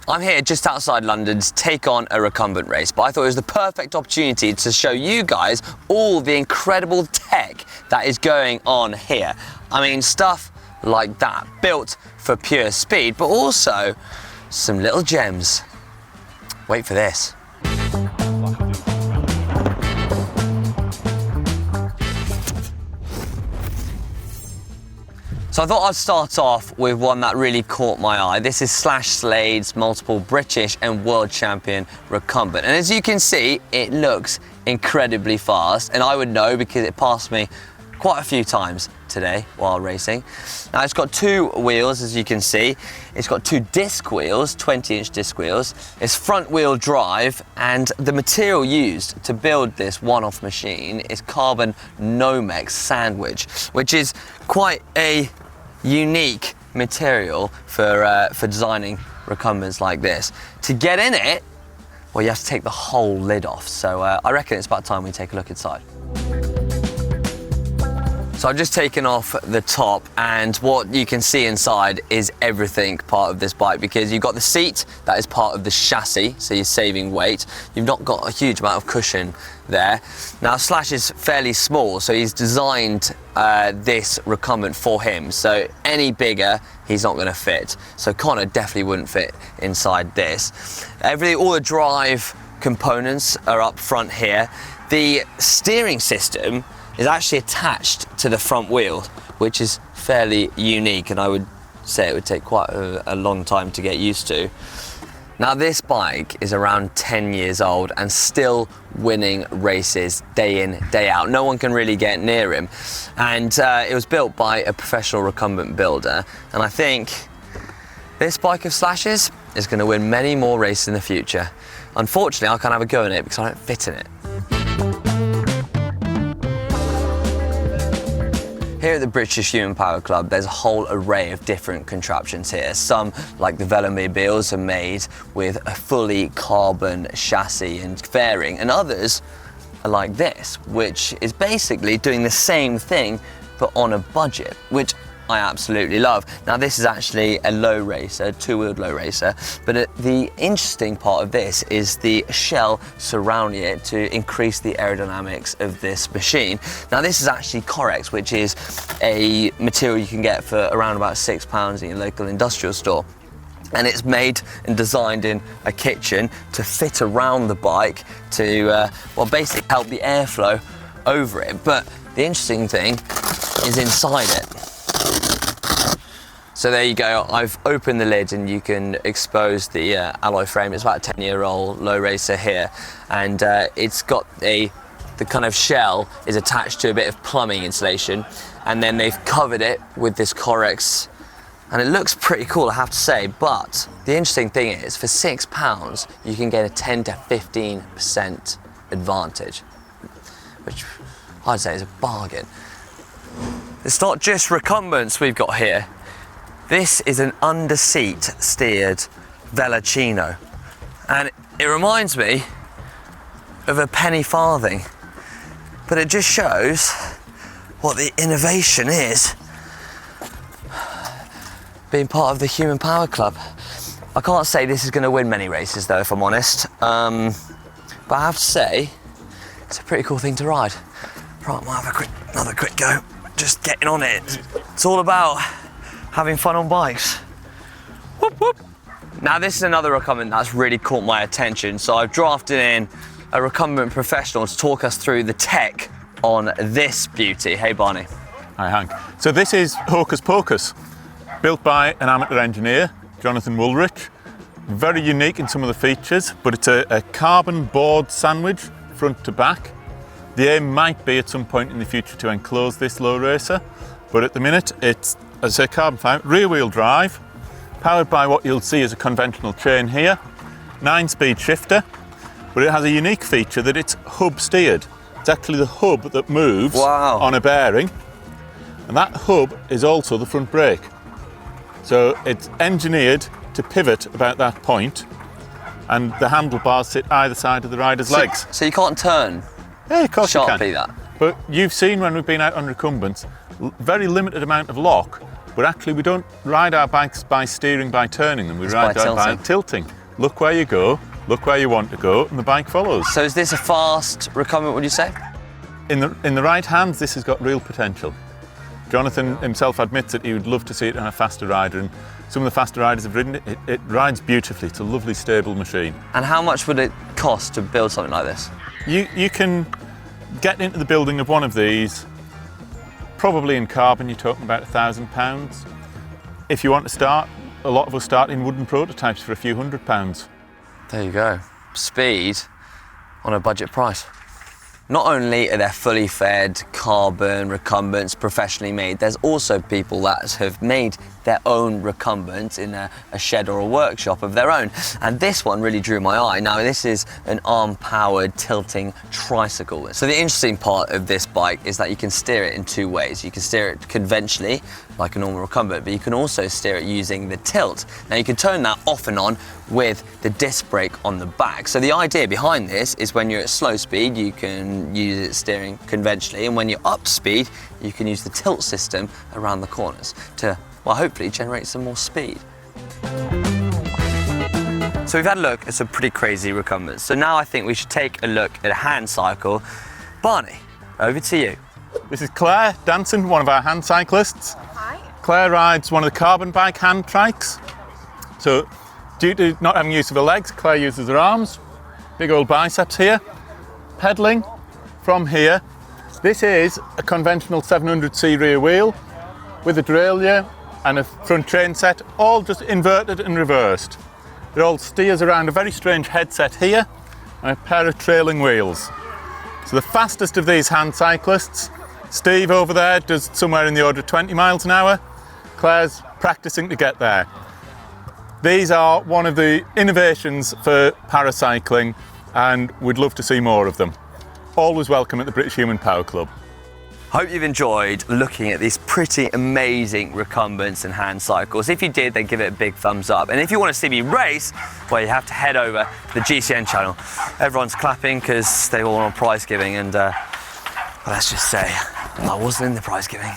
I'm here just outside London to take on a recumbent race, but I thought it was the perfect opportunity to show you guys all the incredible tech that is going on here. I mean, stuff like that, built for pure speed, but also some little gems. Wait for this. So I thought I'd start off with one that really caught my eye. This is Slade's multiple British and world champion recumbent. And as you can see, it looks incredibly fast. And I would know because it passed me quite a few times today while racing. Now it's got two wheels, as you can see. It's got two disc wheels, 20-inch disc wheels. It's front wheel drive, and the material used to build this one-off machine is carbon Nomex sandwich, which is quite a unique material for designing recumbents like this. To get in it, well, you have to take the whole lid off. So I reckon it's about time we take a look inside. So I've just taken off the top, and what you can see inside is everything part of this bike, because you've got the seat that is part of the chassis, so you're saving weight. You've not got a huge amount of cushion there. Now Slash is fairly small, so he's designed this recumbent for him, so any bigger he's not going to fit. So Connor definitely wouldn't fit inside this. All the drive components are up front here. The steering system is actually attached to the front wheel, which is fairly unique, and I would say it would take quite a long time to get used to. Now this bike is around 10 years old and still winning races day in, day out. No one can really get near him. And it was built by a professional recumbent builder, and I think this bike of Slash's is going to win many more races in the future. Unfortunately, I can't have a go in it because I don't fit in it. Here at the British Human Power Club, there's a whole array of different contraptions here. Some, like the Velomobiles, are made with a fully carbon chassis and fairing, and others are like this, which is basically doing the same thing but on a budget, which I absolutely love. Now this is actually a LowRacer, two-wheeled LowRacer, but the interesting part of this is the shell surrounding it to increase the aerodynamics of this machine. Now this is actually Corex, which is a material you can get for around about £6 in your local industrial store. And it's made and designed in a kitchen to fit around the bike to, well, basically help the airflow over it. But the interesting thing is inside it. So there you go, I've opened the lid and you can expose the alloy frame. It's about a 10-year-old LowRacer here, and it's got the kind of shell is attached to a bit of plumbing insulation, and then they've covered it with this Corex, and it looks pretty cool, I have to say. But the interesting thing is, for £6 you can get a 10 to 15% advantage, which I'd say is a bargain. It's not just recumbents we've got here. This is an under-seat steered Velocino, and it reminds me of a penny farthing, but it just shows what the innovation is being part of the Human Power Club. I can't say this is going to win many races though, if I'm honest, but I have to say it's a pretty cool thing to ride. Right, I'll have another quick go, just getting on it. It's all about having fun on bikes. Whoop, whoop. Now this is another recumbent that's really caught my attention, so I've drafted in a recumbent professional to talk us through the tech on this beauty. Hey Barney. Hi Hank. So this is Pocus, built by an amateur engineer, Jonathan Woolrich. Very unique in some of the features, but it's a carbon board sandwich, front to back. The aim might be at some point in the future to enclose this LowRacer, but at the minute it's, as I say, carbon fibre, rear wheel drive, powered by what you'll see is a conventional chain here, 9-speed shifter, but it has a unique feature that it's hub steered. It's actually the hub that moves on a bearing, and that hub is also the front brake. So it's engineered to pivot about that point, and the handlebars sit either side of the rider's legs. So you can't turn sharply that? But you've seen when we've been out on recumbents, very limited amount of lock, but actually we don't ride our bikes by steering, by turning them, we ride by tilting. look where you go, look where you want to go, and the bike follows. So is this a fast recumbent, would you say? In the right hands, this has got real potential. Jonathan himself admits that he would love to see it on a faster rider, and some of the faster riders have ridden it. It rides beautifully. It's a lovely, stable machine. And how much would it cost to build something like this? You can get into the building of one of these, probably in carbon, you're talking about £1,000. If you want to start, a lot of us start in wooden prototypes for a few £100s. There you go. Speed on a budget price. Not only are there fully fed carbon recumbents professionally made, there's also people that have made their own recumbent in a shed or a workshop of their own. And this one really drew my eye. Now, this is an arm-powered tilting tricycle. So the interesting part of this bike is that you can steer it in two ways. You can steer it conventionally, like a normal recumbent, but you can also steer it using the tilt. Now, you can turn that off and on with the disc brake on the back. So the idea behind this is when you're at slow speed, you can use it steering conventionally, and when you're up to speed, you can use the tilt system around the corners to, well, hopefully generate some more speed. So we've had a look at some pretty crazy recumbents. So now I think we should take a look at a hand cycle. Barney, over to you. This is Claire Danson, one of our hand cyclists. Hi. Claire rides one of the carbon bike hand trikes. So due to not having use of her legs, Claire uses her arms. Big old biceps here. Pedalling from here. This is a conventional 700c rear wheel with a derailleur and a front train set, all just inverted and reversed. It all steers around a very strange headset here and a pair of trailing wheels. So the fastest of these hand cyclists, Steve over there, does somewhere in the order of 20 miles an hour. Claire's practicing to get there. These are one of the innovations for paracycling, and we'd love to see more of them. Always welcome at the British Human Power Club. Hope you've enjoyed looking at these pretty amazing recumbents and hand cycles. If you did, then give it a big thumbs up. And if you want to see me race, well, you have to head over to the GCN channel. Everyone's clapping because they all want prize giving, and well, let's just say I wasn't in the prize giving.